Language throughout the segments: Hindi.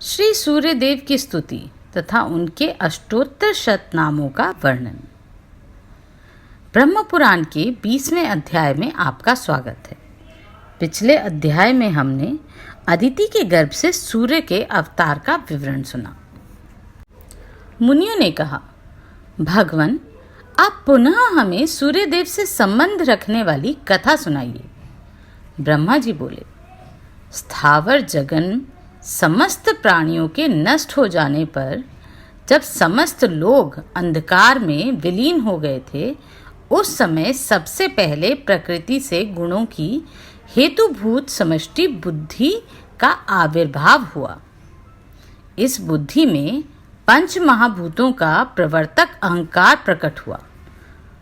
श्री सूर्यदेव की स्तुति तथा उनके अष्टोत्तर शतनामों का वर्णन। ब्रह्म पुराण के 20वें अध्याय में आपका स्वागत है। पिछले अध्याय में हमने अदिति के गर्भ से सूर्य के अवतार का विवरण सुना। मुनियों ने कहा, भगवान आप पुनः हमें सूर्यदेव से संबंध रखने वाली कथा सुनाइए। ब्रह्मा जी बोले, स्थावर जगन समस्त प्राणियों के नष्ट हो जाने पर जब समस्त लोग अंधकार में विलीन हो गए थे, उस समय सबसे पहले प्रकृति से गुणों की हेतुभूत समष्टि बुद्धि का आविर्भाव हुआ। इस बुद्धि में पंच महाभूतों का प्रवर्तक अहंकार प्रकट हुआ।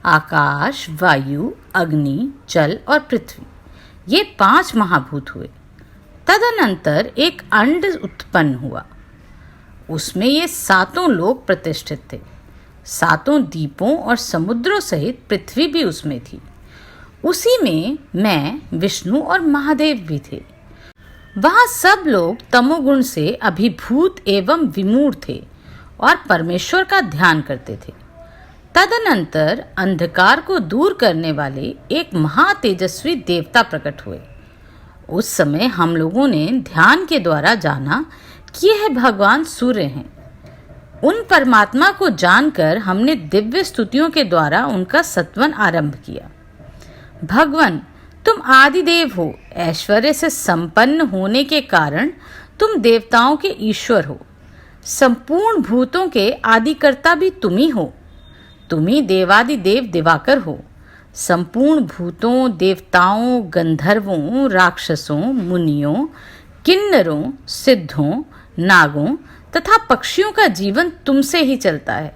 आकाश, वायु, अग्नि, जल और पृथ्वी, ये 5 महाभूत हुए। तदनंतर एक अंड उत्पन्न हुआ। उसमें ये 7 लोक प्रतिष्ठित थे। 7 द्वीपों और समुद्रों सहित पृथ्वी भी उसमें थी। उसी में मैं, विष्णु और महादेव भी थे। वहाँ सब लोग तमोगुण से अभिभूत एवं विमूढ़ थे और परमेश्वर का ध्यान करते थे। तदनंतर अंधकार को दूर करने वाले एक महातेजस्वी देवता प्रकट हुए। उस समय हम लोगों ने ध्यान के द्वारा जाना कि यह भगवान सूर्य हैं। उन परमात्मा को जानकर हमने दिव्य स्तुतियों के द्वारा उनका सत्वन आरंभ किया। भगवान तुम आदिदेव हो। ऐश्वर्य से संपन्न होने के कारण तुम देवताओं के ईश्वर हो। संपूर्ण भूतों के आदिकर्ता भी तुम ही हो। तुम ही देवादिदेव दिवाकर हो। संपूर्ण भूतों, देवताओं, गंधर्वों, राक्षसों, मुनियों, किन्नरों, सिद्धों, नागों तथा पक्षियों का जीवन तुमसे ही चलता है।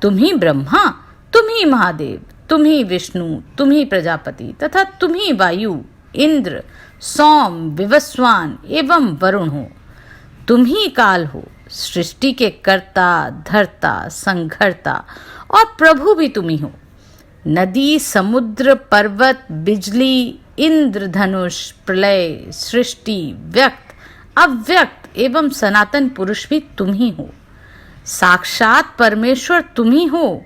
तुम ही ब्रह्मा, तुम ही महादेव, तुम ही विष्णु, तुम ही प्रजापति तथा तुम ही वायु, इंद्र, सोम, विवस्वान एवं वरुण हो। तुम ही काल हो। सृष्टि के कर्ता, धर्ता, संघर्ता और प्रभु भी तुम ही हो। नदी, समुद्र, पर्वत, बिजली, इंद्र धनुष, प्रलय, सृष्टि, व्यक्त, अव्यक्त एवं सनातन पुरुष भी तुम ही हो। साक्षात परमेश्वर तुम ही हो।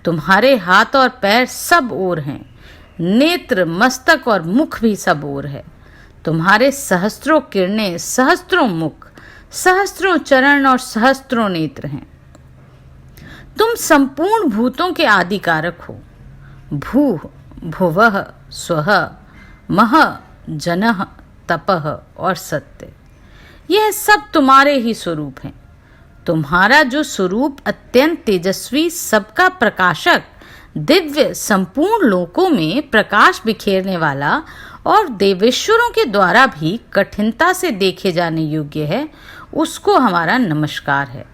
तुम्हारे हाथ और पैर सब ओर हैं। नेत्र, मस्तक और मुख भी सब ओर है। तुम्हारे सहस्त्रों किरणें, सहस्त्रों मुख, सहस्त्रों चरण और सहस्त्रों नेत्र हैं। तुम संपूर्ण भूतों के आदि कारक हो। भूः, भुवः, स्वः, महः, जनः, तपः और सत्य, यह सब तुम्हारे ही स्वरूप हैं। तुम्हारा जो स्वरूप अत्यंत तेजस्वी, सबका प्रकाशक, दिव्य, संपूर्ण लोकों में प्रकाश बिखेरने वाला और देवेश्वरों के द्वारा भी कठिनता से देखे जाने योग्य है, उसको हमारा नमस्कार है।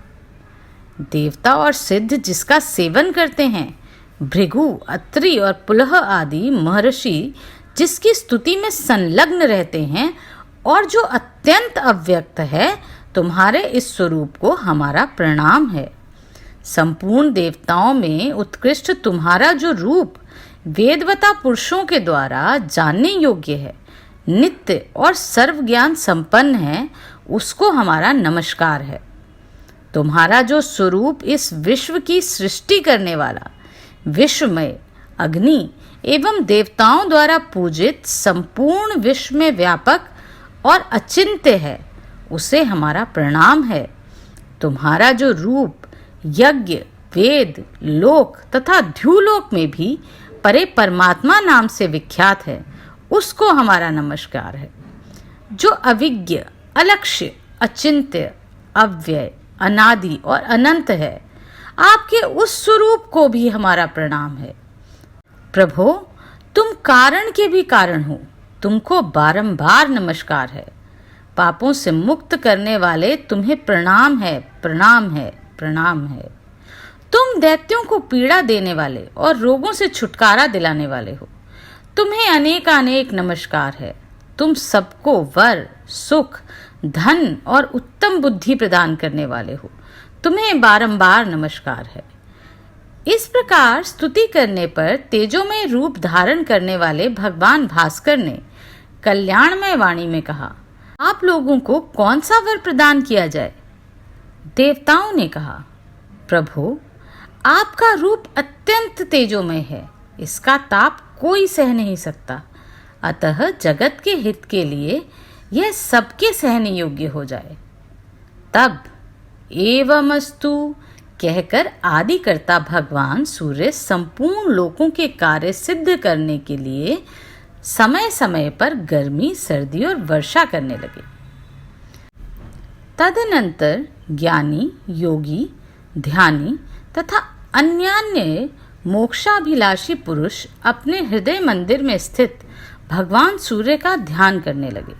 देवता और सिद्ध जिसका सेवन करते हैं, भृगु, अत्रि और पुलह आदि महर्षि जिसकी स्तुति में संलग्न रहते हैं और जो अत्यंत अव्यक्त है, तुम्हारे इस स्वरूप को हमारा प्रणाम है। संपूर्ण देवताओं में उत्कृष्ट तुम्हारा जो रूप वेदवता पुरुषों के द्वारा जानने योग्य है, नित्य और सर्व ज्ञान संपन्न है, उसको हमारा नमस्कार है। तुम्हारा जो स्वरूप इस विश्व की सृष्टि करने वाला, विश्वमय, अग्नि एवं देवताओं द्वारा पूजित, संपूर्ण विश्व में व्यापक और अचिंत्य है, उसे हमारा प्रणाम है। तुम्हारा जो रूप यज्ञ, वेद, लोक तथा ध्युलोक में भी परे परमात्मा नाम से विख्यात है, उसको हमारा नमस्कार है। जो अविज्ञ, अलक्ष्य, अचिंत्य, अव्यय, अनादि और अनंत है, आपके उस स्वरूप को भी हमारा प्रणाम है। प्रभो तुम कारण के भी कारण हो, तुमको बारंबार नमस्कार है। पापों से मुक्त करने वाले तुम्हें प्रणाम है, प्रणाम है, प्रणाम है। तुम दैत्यों को पीड़ा देने वाले और रोगों से छुटकारा दिलाने वाले हो, तुम्हें अनेक अनेक नमस्कार है। तुम सबको वर, सुख, धन और उत्तम बुद्धि प्रदान करने वाले हो, तुम्हें बारंबार नमस्कार है। इस प्रकार स्तुति करने पर तेजोमय रूप धारण करने वाले भगवान भास्कर ने कल्याणमय वाणी में कहा, आप लोगों को कौन सा वर प्रदान किया जाए? देवताओं ने कहा, प्रभु, आपका रूप अत्यंत तेजोमय है, इसका ताप कोई सह नहीं सकता, अतः जगत के हित के लिए यह सबके सहने योग्य हो जाए। तब एवमस्तु कहकर आदिकर्ता भगवान सूर्य संपूर्ण लोकों के कार्य सिद्ध करने के लिए समय समय पर गर्मी, सर्दी और वर्षा करने लगे। तदनंतर ज्ञानी, योगी, ध्यानी तथा अन्यान्य मोक्षाभिलाषी पुरुष अपने हृदय मंदिर में स्थित भगवान सूर्य का ध्यान करने लगे।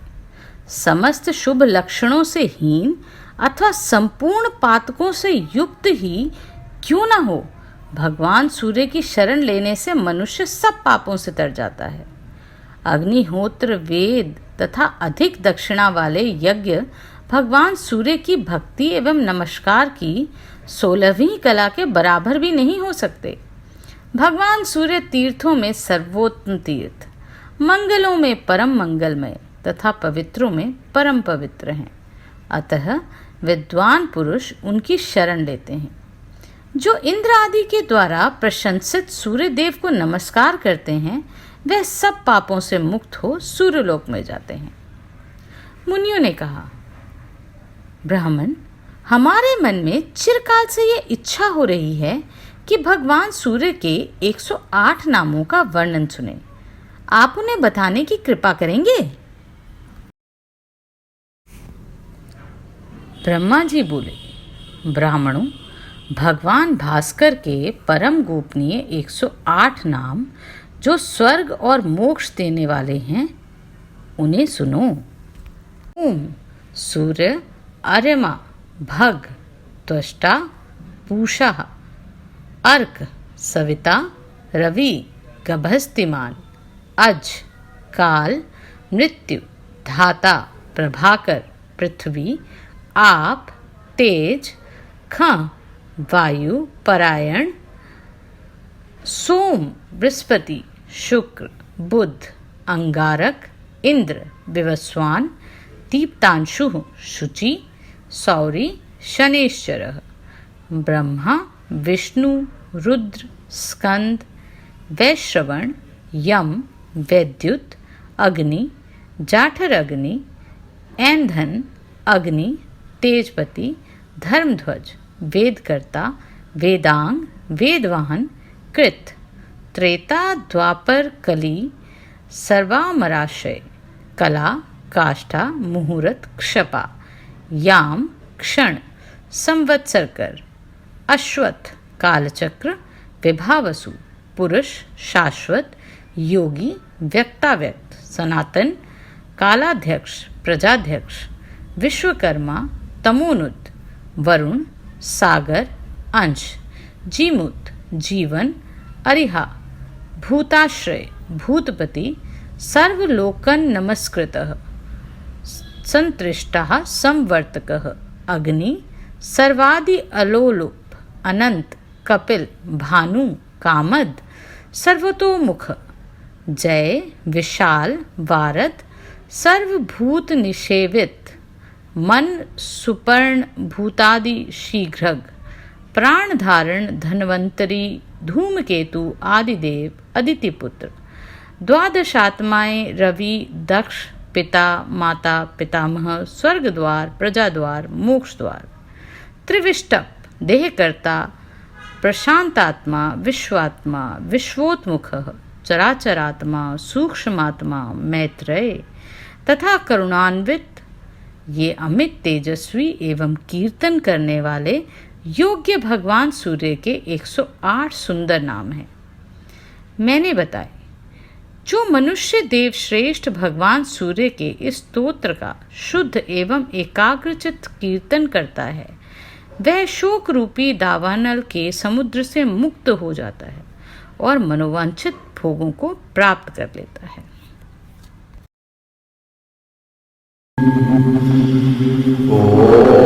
समस्त शुभ लक्षणों से हीन अथवा संपूर्ण पातकों से युक्त ही क्यों न हो, भगवान सूर्य की शरण लेने से मनुष्य सब पापों से तर जाता है। अग्निहोत्र, वेद तथा अधिक दक्षिणा वाले यज्ञ भगवान सूर्य की भक्ति एवं नमस्कार की 16वीं कला के बराबर भी नहीं हो सकते। भगवान सूर्य तीर्थों में सर्वोत्तम तीर्थ, मंगलों में परम मंगलमय तथा पवित्रों में परम पवित्र हैं। अतः विद्वान पुरुष उनकी शरण लेते हैं। जो इंद्र आदि के द्वारा प्रशंसित सूर्य देव को नमस्कार करते हैं, वह सब पापों से मुक्त हो सूर्यलोक में जाते हैं। मुनियों ने कहा, ब्राह्मण, हमारे मन में चिरकाल से यह इच्छा हो रही है कि भगवान सूर्य के 108 नामों का वर्णन सुने। आप उन्हें बताने की कृपा करेंगे? ब्रह्मा जी बोले, ब्राह्मणों, भगवान भास्कर के परम गोपनीय 108 नाम जो स्वर्ग और मोक्ष देने वाले हैं, उन्हें सुनो। ओम सूर्य, अर्यमा, भग, त्वष्टा, पूषा, अर्क, सविता, रवि, गभस्तिमान, अज, काल, मृत्यु, धाता, प्रभाकर, पृथ्वी, आप, तेज, ख, वायु, परायण, सोम, बृहस्पति, शुक्र, बुध, अंगारक, इंद्र, विवस्वान, दीप्तांशु, शुचि, सौरी, शनेश्चरः, ब्रह्मा, विष्णु, रुद्र, स्कंद, वैश्रवण, यम, वैद्युत, अग्नि, जाठर अग्नि, ऐंधन अग्नि, तेजपति, धर्मध्वज, वेदकर्ता, वेदांग, वेदवाहन, कृत, त्रेता, द्वापर, कली, सर्वामराशय, कला, काष्ठा, मुहूर्त, क्षपा, याम, क्षण, संवत्सरकर, अश्वत्थ, कालचक्र, विभावसु, पुरुष, शाश्वत, योगी, व्यक्ताव्यक्त, सनातन, कालाध्यक्ष, प्रजाध्यक्ष, विश्वकर्मा, तमोनुद, वरुण, सागर, अंश, जीमूत, जीवन, अरिहा, भूताश्रय, भूतपति, सर्वलोकन नमस्कृतः, संतृष्टः, संवर्तकः, अग्नि, सर्वादि अलोलुप, अनंत, कपिल, भानु, कामद, सर्वतोमुख, जय, विशाल, वारद, सर्वभूत निषेवित, मन, सुपर्ण, भूतादि शीघ्रग, प्राण धारण, धन्वंतरी, धूमकेतु, आदिदेव, अदितिपुत्र, द्वादशात्माएं, रवि, दक्ष, पिता, माता, पितामह, स्वर्गद्वार, प्रजाद्वार, मोक्षद्वार, त्रिविष्टप, देहकर्ता, प्रशांतात्मा, विश्वात्मा, विश्वोत्मुखः, चराचरात्मा, सूक्ष्मात्मा, मैत्रेय तथा करुणान्वित, ये अमित तेजस्वी एवं कीर्तन करने वाले योग्य भगवान सूर्य के 108 सुंदर नाम हैं। मैंने बताए, जो मनुष्य देव श्रेष्ठ भगवान सूर्य के इस स्तोत्र का शुद्ध एवं एकाग्रचित कीर्तन करता है, वह शोक रूपी दावानल के समुद्र से मुक्त हो जाता है और मनोवांछित भोगों को प्राप्त कर लेता है। ओम